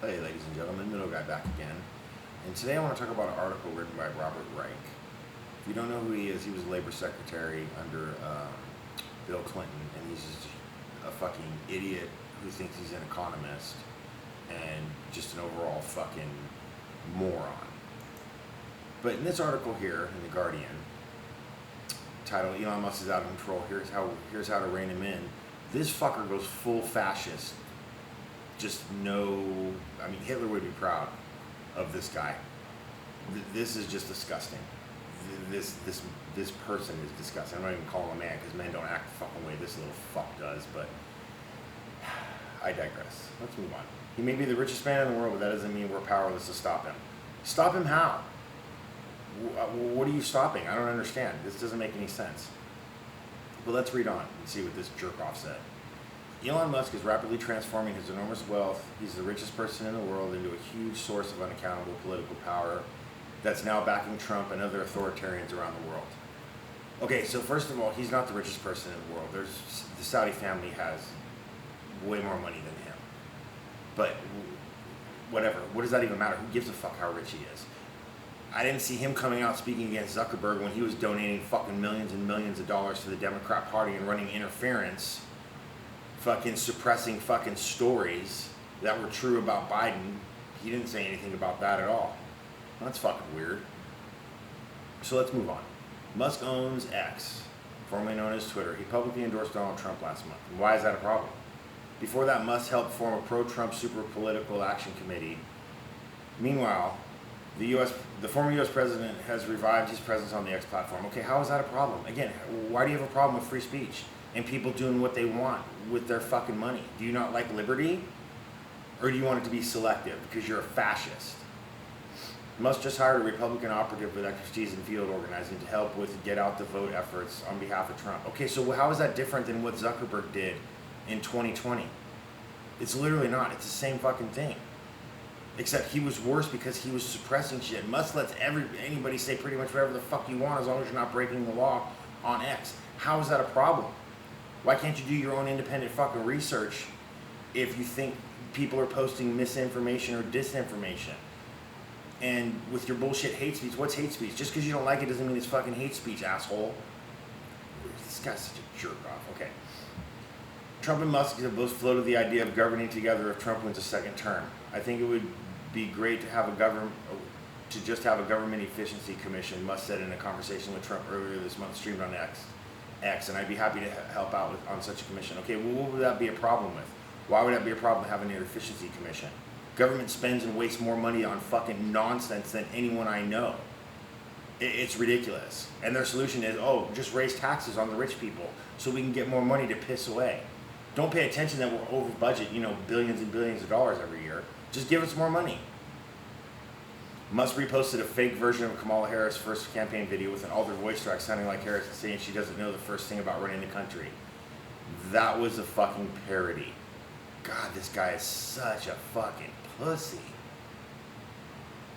Hey, ladies and gentlemen, Middle Guy back again. And today I want to talk about an article written by Robert Reich. If you don't know who he is, he was Labor Secretary under Bill Clinton, and he's just a fucking idiot who thinks he's an economist and just an overall fucking moron. But in this article here in The Guardian, titled Elon Musk is out of control, here's how to rein him in, this fucker goes full fascist. Hitler would be proud of this guy. This is just disgusting. This person is disgusting. I'm not even calling him a man because men don't act the fucking way this little fuck does, but I digress. Let's move on. He may be the richest man in the world, but that doesn't mean we're powerless to stop him. Stop him how? What are you stopping? I don't understand. This doesn't make any sense. But let's read on and see what this jerk-off said. Elon Musk is rapidly transforming his enormous wealth. He's the richest person in the world into a huge source of unaccountable political power that's now backing Trump and other authoritarians around the world. Okay, so first of all, he's not the richest person in the world. The Saudi family has way more money than him. But whatever, what does that even matter? Who gives a fuck how rich he is? I didn't see him coming out speaking against Zuckerberg when he was donating fucking millions and millions of dollars to the Democrat Party and running interference, fucking suppressing fucking stories that were true about Biden. He didn't say anything about that at all. That's fucking weird. So let's move on. Musk owns X, formerly known as Twitter. He publicly endorsed Donald Trump last month. And why is that a problem? Before that, Musk helped form a pro-Trump super political action committee. Meanwhile, the former U.S. president has revived his presence on the X platform. Okay, how is that a problem? Again, why do you have a problem with free speech and people doing what they want with their fucking money? Do you not like liberty? Or do you want it to be selective because you're a fascist? Musk just hired a Republican operative with expertise in field organizing to help with get out the vote efforts on behalf of Trump. Okay, so how is that different than what Zuckerberg did in 2020? It's literally not. It's the same fucking thing. Except he was worse because he was suppressing shit. Musk lets anybody say pretty much whatever the fuck you want as long as you're not breaking the law on X. How is that a problem? Why can't you do your own independent fucking research if you think people are posting misinformation or disinformation? And with your bullshit hate speech, what's hate speech? Just because you don't like it doesn't mean it's fucking hate speech, asshole. This guy's such a jerk off. Okay. Trump and Musk have both floated the idea of governing together if Trump wins a second term. I think it would be great to have just have a government efficiency commission, Musk said in a conversation with Trump earlier this month, streamed on X, and I'd be happy to help out on such a commission. Okay, well, what would that be a problem with? Why would that be a problem having an efficiency commission? Government spends and wastes more money on fucking nonsense than anyone I know. It's ridiculous. And their solution is, just raise taxes on the rich people so we can get more money to piss away. Don't pay attention that we're over budget, billions and billions of dollars every year. Just give us more money. Musk reposted a fake version of Kamala Harris' first campaign video with an altered voice track sounding like Harris and saying she doesn't know the first thing about running the country. That was a fucking parody. God, this guy is such a fucking pussy.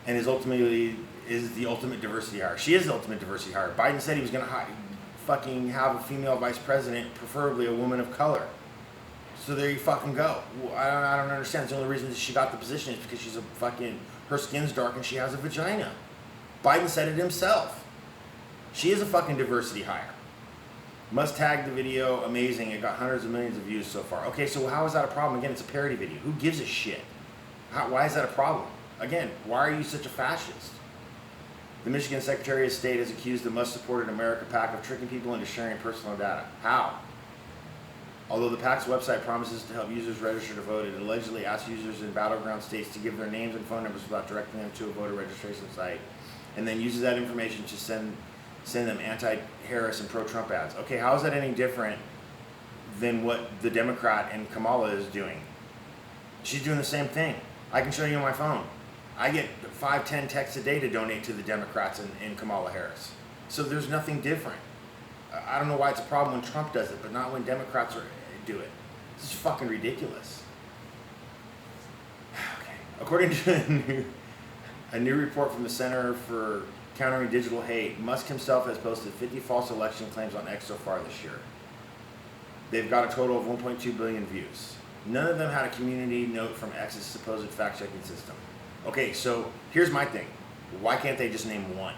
And is the ultimate diversity hire. She is the ultimate diversity hire. Biden said he was going to fucking have a female vice president, preferably a woman of color. So there you fucking go. I don't understand. The only reason she got the position is because her skin's dark and she has a vagina. Biden said it himself. She is a fucking diversity hire. Musk tagged the video amazing. It got hundreds of millions of views so far. Okay, so how is that a problem? Again, it's a parody video. Who gives a shit? Why is that a problem? Again, why are you such a fascist? The Michigan Secretary of State has accused the Musk-supported America PAC of tricking people into sharing personal data. How? Although the PAC's website promises to help users register to vote, it allegedly asks users in battleground states to give their names and phone numbers without directing them to a voter registration site, and then uses that information to send them anti-Harris and pro-Trump ads. Okay, how is that any different than what the Democrat and Kamala is doing? She's doing the same thing. I can show you on my phone. I get 5-10 texts a day to donate to the Democrats and Kamala Harris. So there's nothing different. I don't know why it's a problem when Trump does it, but not when Democrats do it. This is fucking ridiculous. Okay. According to a new report from the Center for Countering Digital Hate, Musk himself has posted 50 false election claims on X so far this year. They've got a total of 1.2 billion views. None of them had a community note from X's supposed fact-checking system. Okay, so here's my thing. Why can't they just name one?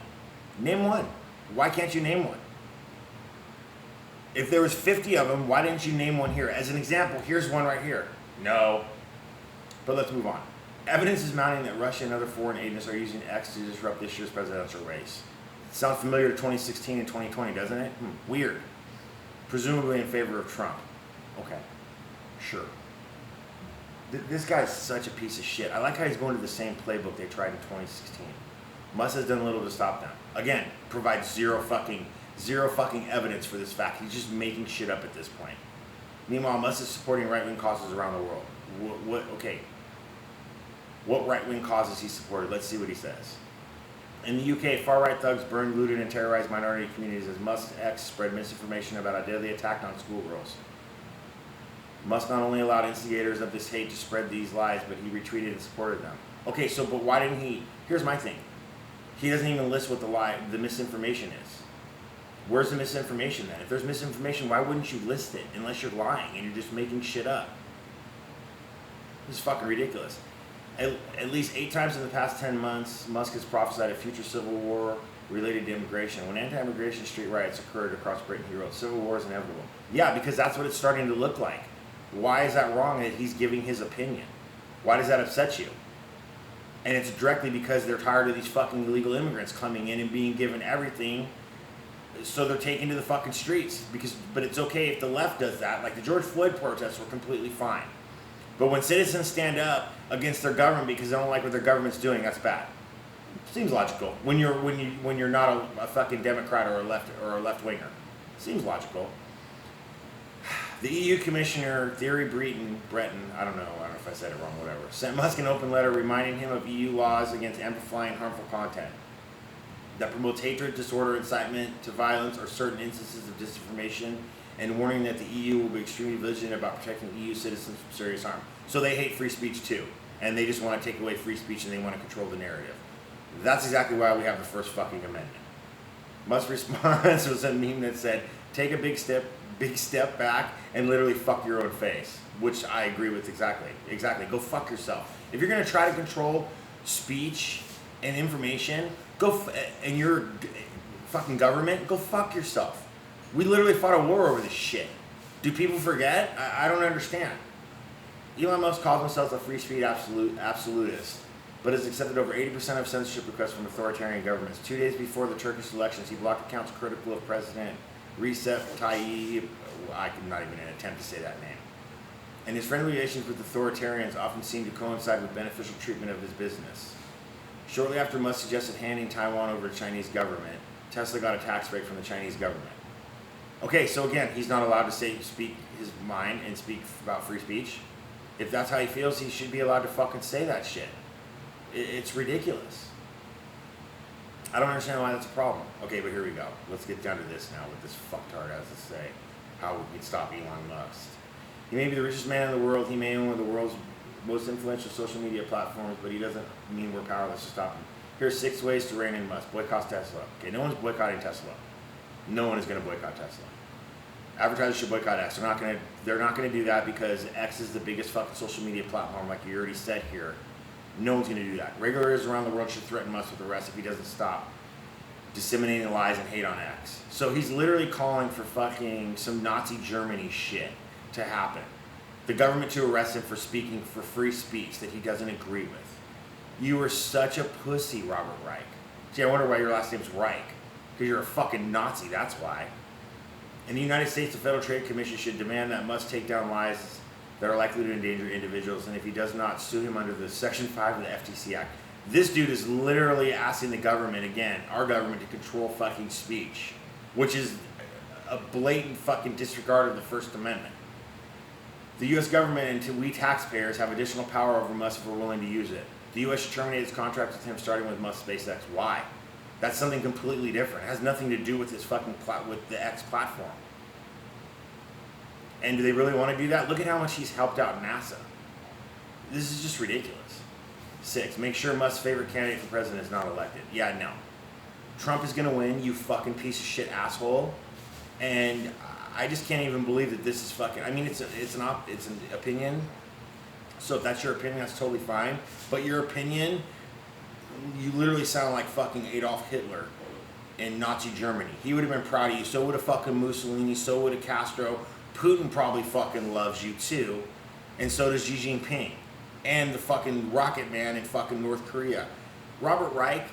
Name one. Why can't you name one? If there was 50 of them, why didn't you name one here? As an example, here's one right here. No. But let's move on. Evidence is mounting that Russia and other foreign agents are using X to disrupt this year's presidential race. Sounds familiar to 2016 and 2020, doesn't it? Weird. Presumably in favor of Trump. Okay. Sure. This guy's such a piece of shit. I like how he's going to the same playbook they tried in 2016. Musk has done little to stop them. Again, provides zero fucking evidence for this fact. He's just making shit up at this point. Meanwhile, Musk is supporting right-wing causes around the world. What right-wing causes he supported? Let's see what he says. In the UK, far-right thugs burned, looted, and terrorized minority communities as Musk's ex spread misinformation about a deadly attack on schoolgirls. Musk not only allowed instigators of this hate to spread these lies, but he retweeted and supported them. Okay, so but why didn't he? Here's my thing. He doesn't even list what the misinformation is. Where's the misinformation then? If there's misinformation, why wouldn't you list it unless you're lying and you're just making shit up? This is fucking ridiculous. At least 8 times in the past 10 months, Musk has prophesied a future civil war related to immigration. When anti-immigration street riots occurred across Britain, he wrote, "Civil war is inevitable." Yeah, because that's what it's starting to look like. Why is that wrong that he's giving his opinion? Why does that upset you? And it's directly because they're tired of these fucking illegal immigrants coming in and being given everything, so they're taken to the fucking streets. But it's okay if the left does that. Like the George Floyd protests were completely fine. But when citizens stand up against their government because they don't like what their government's doing, that's bad. Seems logical. When you're not a fucking Democrat or a left winger, seems logical. The EU Commissioner Thierry Breton, I don't know if I said it wrong, whatever, sent Musk an open letter reminding him of EU laws against amplifying harmful content that promotes hatred, disorder, incitement to violence, or certain instances of disinformation, and warning that the EU will be extremely vigilant about protecting EU citizens from serious harm. So they hate free speech too, and they just want to take away free speech and they want to control the narrative. That's exactly why we have the first fucking amendment. Musk's response was a meme that said, "Take a big step back and literally fuck your own face," which I agree with exactly. Go fuck yourself. If you're gonna try to control speech and information, and your fucking government, go fuck yourself. We literally fought a war over this shit. Do people forget? I don't understand. Elon Musk calls himself a free speech absolutist, but has accepted over 80% of censorship requests from authoritarian governments. 2 days before the Turkish elections, he blocked accounts critical of President Recep Tayyip, I'm not even going to attempt to say that name. And his friendly relations with authoritarians often seem to coincide with beneficial treatment of his business. Shortly after Musk suggested handing Taiwan over to the Chinese government, Tesla got a tax break from the Chinese government. Okay, so again, he's not allowed to speak his mind and speak about free speech. If that's how he feels, he should be allowed to fucking say that shit. It's ridiculous. I don't understand why that's a problem. Okay, but here we go. Let's get down to this now, what this fucktard has to say. How we can stop Elon Musk. He may be the richest man in the world. He may own one of the world's most influential social media platforms, but he doesn't mean we're powerless to stop him. Here's 6 ways to rein in Musk. Boycott Tesla. Okay, no one's boycotting Tesla. No one is going to boycott Tesla. Advertisers should boycott X. They're not going to do that because X is the biggest fucking social media platform, like you already said here. No one's going to do that. Regulators around the world should threaten Musk with arrest if he doesn't stop disseminating lies and hate on X. So he's literally calling for fucking some Nazi Germany shit to happen. The government to arrest him for speaking for free speech that he doesn't agree with. You are such a pussy, Robert Reich. See, I wonder why your last name's Reich. Because you're a fucking Nazi, that's why. In the United States, the Federal Trade Commission should demand that Musk take down lies that are likely to endanger individuals, and if he does not, sue him under the Section 5 of the FTC Act. This dude is literally asking the government, again, our government, to control fucking speech, which is a blatant fucking disregard of the First Amendment. The U.S. government and we taxpayers have additional power over Musk if we're willing to use it. The U.S. should terminate its contract with him, starting with Musk's SpaceX. Why? That's something completely different. It has nothing to do with his fucking with the X platform. And do they really want to do that? Look at how much he's helped out NASA. This is just ridiculous. 6, make sure Musk's favorite candidate for president is not elected. Yeah, no. Trump is going to win, you fucking piece of shit asshole. And I just can't even believe that this is fucking. I mean, it's an opinion. So if that's your opinion, that's totally fine. But your opinion, you literally sound like fucking Adolf Hitler in Nazi Germany. He would have been proud of you. So would have fucking Mussolini. So would have Castro. Putin probably fucking loves you too, and so does Xi Jinping, and the fucking Rocket Man in fucking North Korea. Robert Reich,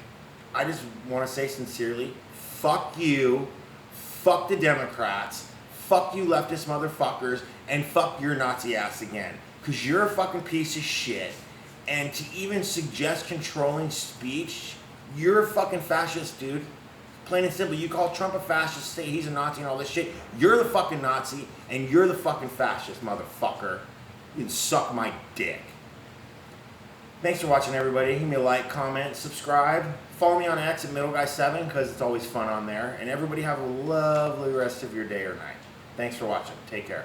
I just want to say sincerely, fuck you, fuck the Democrats, fuck you leftist motherfuckers, and fuck your Nazi ass again. Because you're a fucking piece of shit, and to even suggest controlling speech, you're a fucking fascist, dude. Plain and simple, you call Trump a fascist, say he's a Nazi and all this shit. You're the fucking Nazi, and you're the fucking fascist, motherfucker. You can suck my dick. Thanks for watching, everybody. Give me a like, comment, subscribe. Follow me on X at MiddleGuy7, because it's always fun on there. And everybody have a lovely rest of your day or night. Thanks for watching. Take care.